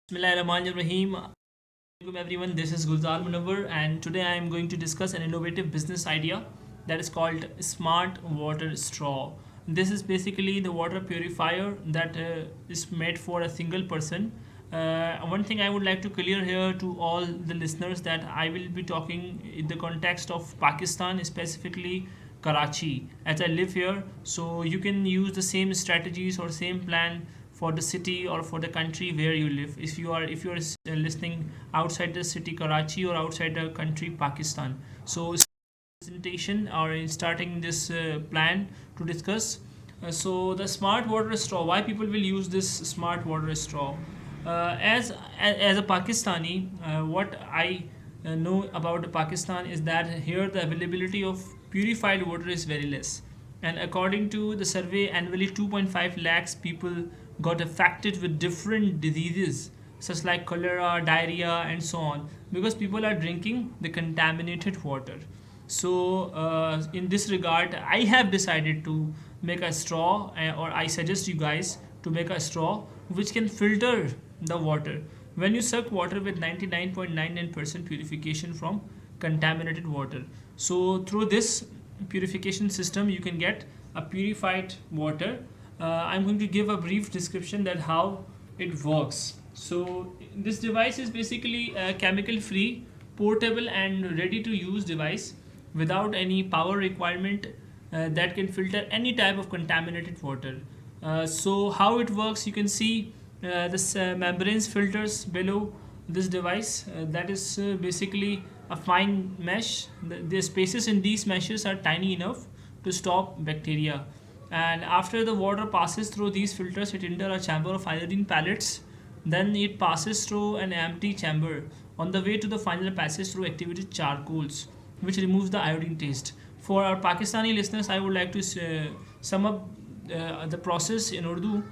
Bismillahirrahmanirrahim. Welcome everyone. This is Gulzar Munawar, and today I am going to discuss an innovative business idea that is called Smart Water Straw. This is basically the water purifier that is made for a single person. One thing I would like to clear here to all the listeners that I will be talking in the context of Pakistan, specifically Karachi, as I live here. So you can use the same strategies or same plan for the city or for the country where you live. If you are listening outside the city Karachi or outside the country Pakistan. So presentation or in starting this plan to discuss. So the smart water straw. Why people will use this smart water straw? As a Pakistani, what I know about Pakistan is that here the availability of purified water is very less. And according to the survey, annually 2.5 lakhs people got affected with different diseases such like cholera, diarrhea, and so on because people are drinking the contaminated water. So, in this regard, I have decided to make a straw, or I suggest you guys to make a straw which can filter the water. When you suck water with 99.99% purification from contaminated water. So, through this purification system, you can get a purified water. I'm going to give a brief description that how it works. So, this device is basically a chemical free, portable, and ready to use device without any power requirement that can filter any type of contaminated water. So how it works, you can see this membranes filters below this device. That is basically a fine mesh. The spaces in these meshes are tiny enough to stop bacteria. And after the water passes through these filters, it enters a chamber of iodine pellets. Then it passes through an empty chamber. On the way to the final passage through activated charcoals, which removes the iodine taste. For our Pakistani listeners, I would like to sum up the process in Urdu.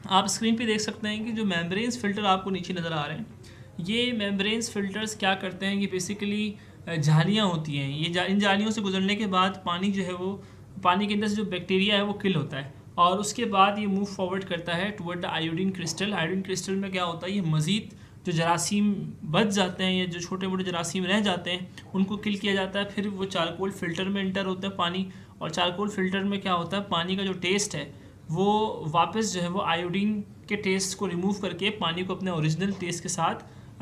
आप screen पे देख सकते हैं कि जो membranes filter आपको नीचे नज़र आ रहे हैं, ये मेम्ब्रेन्स फ़िल्टर्स क्या करते हैं, ये बेसिकली जालियाँ होती हैं। इन जालियों से गुजरने के बाद पानी जो है वो पानी के अंदर से जो बैक्टीरिया है वो किल होता है और उसके बाद ये मूव फॉरवर्ड करता है toward the iodine crystal. Iodine crystal में क्या होता है, ये मज़ीद जो जरासीम बच जाते हैं या जो छोटे मोटे जरासीम रह जाते हैं उनको किल किया जाता है। फिर वो चारकोल फ़िल्टर में इंटर होता है पानी, और चारकोल फ़िल्टर में क्या होता है, पानी का जो टेस्ट है वो वापस जो है वो आयोडीन के टेस्ट को रिमूव करके पानी को अपने ओरिजिनल टेस्ट के साथ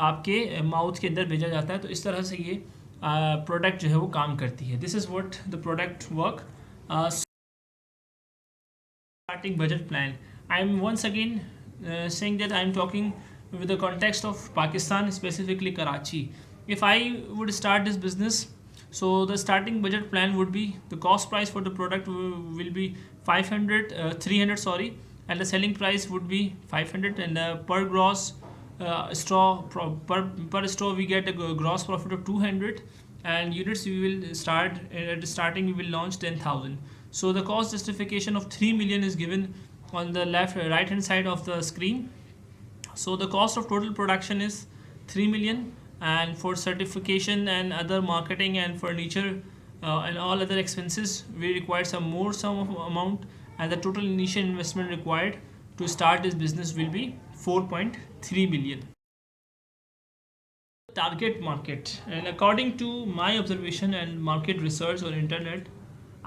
आपके माउथ के अंदर भेजा जाता है। तो इस तरह से ये प्रोडक्ट जो है वो काम करती है। This is what the product work. Starting budget plan. I'm once again saying that I'm talking with the context of Pakistan, specifically Karachi. If I would start this business, so the starting budget plan would be the cost price for the product will be 300 sorry, and the selling price would be 500, and per gross per straw we get a gross profit of 200, and units we will start at the starting we will launch 10,000. So the cost justification of 3 million is given on the right hand side of the screen. So the cost of total production is 3 million, and for certification and other marketing and furniture and all other expenses we require some of amount, and the total initial investment required to start this business will be 4.3 million. Target market, and according to my observation and market research on internet,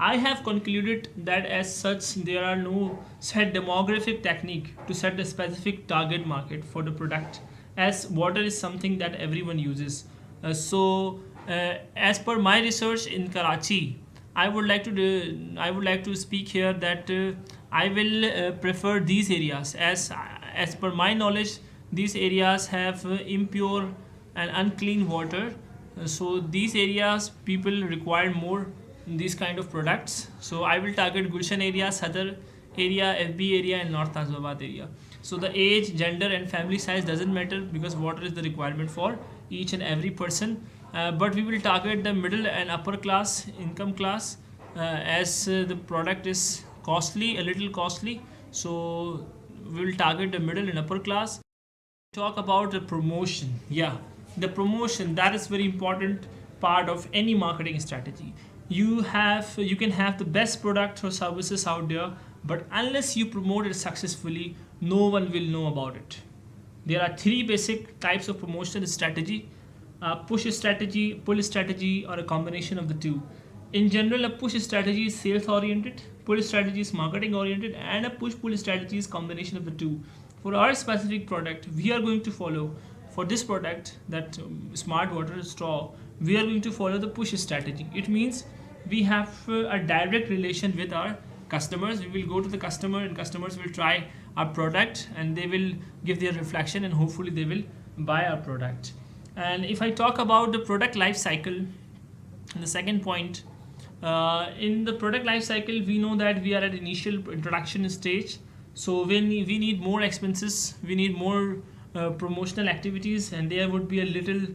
I have concluded that as such there are no set demographic technique to set a specific target market for the product, as water is something that everyone uses. As per my research in Karachi, I would like to speak here that I will prefer these areas, as per my knowledge these areas have impure and unclean water. So these areas people require more these kind of products. So I will target Gulshan area, Sadr area, FB area, and North Azabad area. So the age, gender, and family size doesn't matter because water is the requirement for each and every person. But we will target the middle and upper class income class, as the product is costly, a little costly. So we will target the middle and upper class. Talk about the promotion. Yeah, the promotion, that is very important part of any marketing strategy. You can have the best products or services out there, but unless you promote it successfully, no one will know about it. There are three basic types of promotional strategy: push strategy, pull strategy, or a combination of the two. In general, a push strategy is sales oriented, pull strategy is marketing oriented, and a push pull strategy is combination of the two. For our specific product, we are going to follow, for this product, that smart water straw, we are going to follow the push strategy. It means we have a direct relation with our customers. We will go to the customer and customers will try our product and they will give their reflection and hopefully they will buy our product. And if I talk about the product life cycle, the second point, in the product life cycle, we know that we are at initial introduction stage. So when we need more expenses, we need more promotional activities, and there would be a little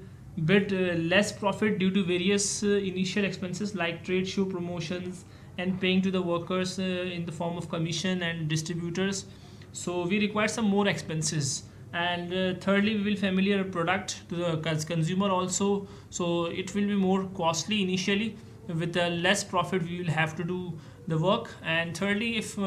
bit less profit due to various initial expenses like trade show promotions and paying to the workers in the form of commission and distributors. So we require some more expenses. And thirdly, we will familiar a product to the consumer also, so it will be more costly initially. With less profit, we will have to do the work. And thirdly, if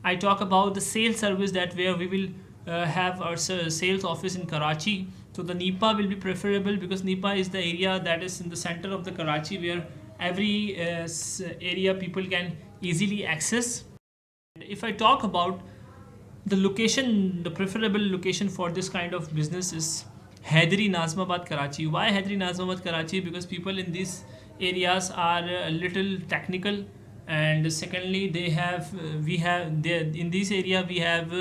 I talk about the sales service, that where we will have our sales office in Karachi, so the Nipa will be preferable because Nipa is the area that is in the center of the Karachi where every area people can easily access. If I talk about the location, the preferable location for this kind of business is Hyderabad, Nazmabad, Karachi. Why Hyderabad, Nazmabad, Karachi? Because people in these areas are a little technical, and secondly, they have we have there in this area we have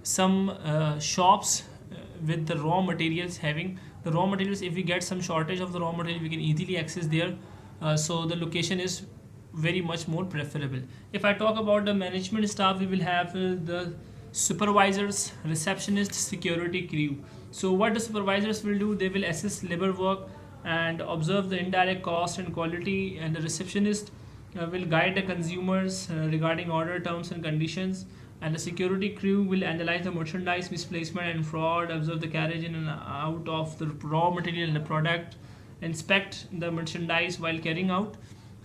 some shops with the raw materials. Having the raw materials, if we get some shortage of the raw material, we can easily access there. So the location is very much more preferable. If I talk about the management staff, we will have the supervisors, receptionists, security crew. So what the supervisors will do, they will assess labor work and observe the indirect cost and quality, and the receptionist will guide the consumers regarding order terms and conditions, and the security crew will analyze the merchandise misplacement and fraud, observe the carriage in and out of the raw material and the product, inspect the merchandise while carrying out.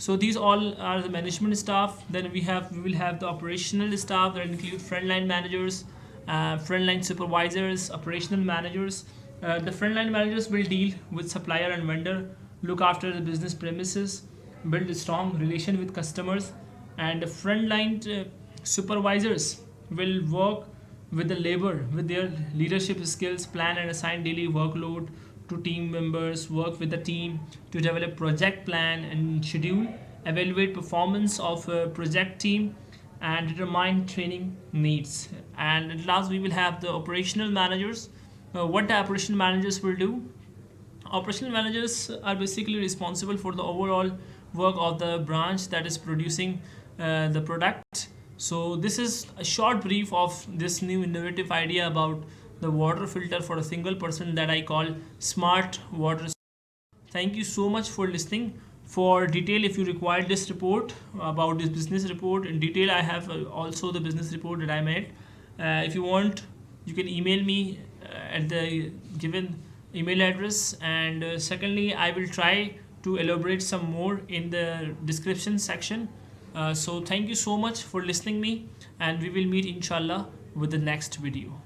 So these all are the management staff. Then we will have the operational staff that include frontline managers, frontline supervisors, operational managers. The frontline managers will deal with supplier and vendor, look after the business premises, build a strong relation with customers, and the frontline supervisors will work with the labor with their leadership skills, plan and assign daily workload to team members, work with the team to develop project plan and schedule, evaluate performance of a project team, and determine training needs. And at last, we will have the operational managers. What the operational managers will do? Operational managers are basically responsible for the overall work of the branch that is producing the product. So this is a short brief of this new innovative idea about the water filter for a single person that I call smart water. Thank you so much for listening. For detail, if you require this report about this business report in detail, I have also the business report that I made. If you want, you can email me at the given email address. And secondly, I will try to elaborate some more in the description section. So thank you so much for listening me, and we will meet inshallah with the next video.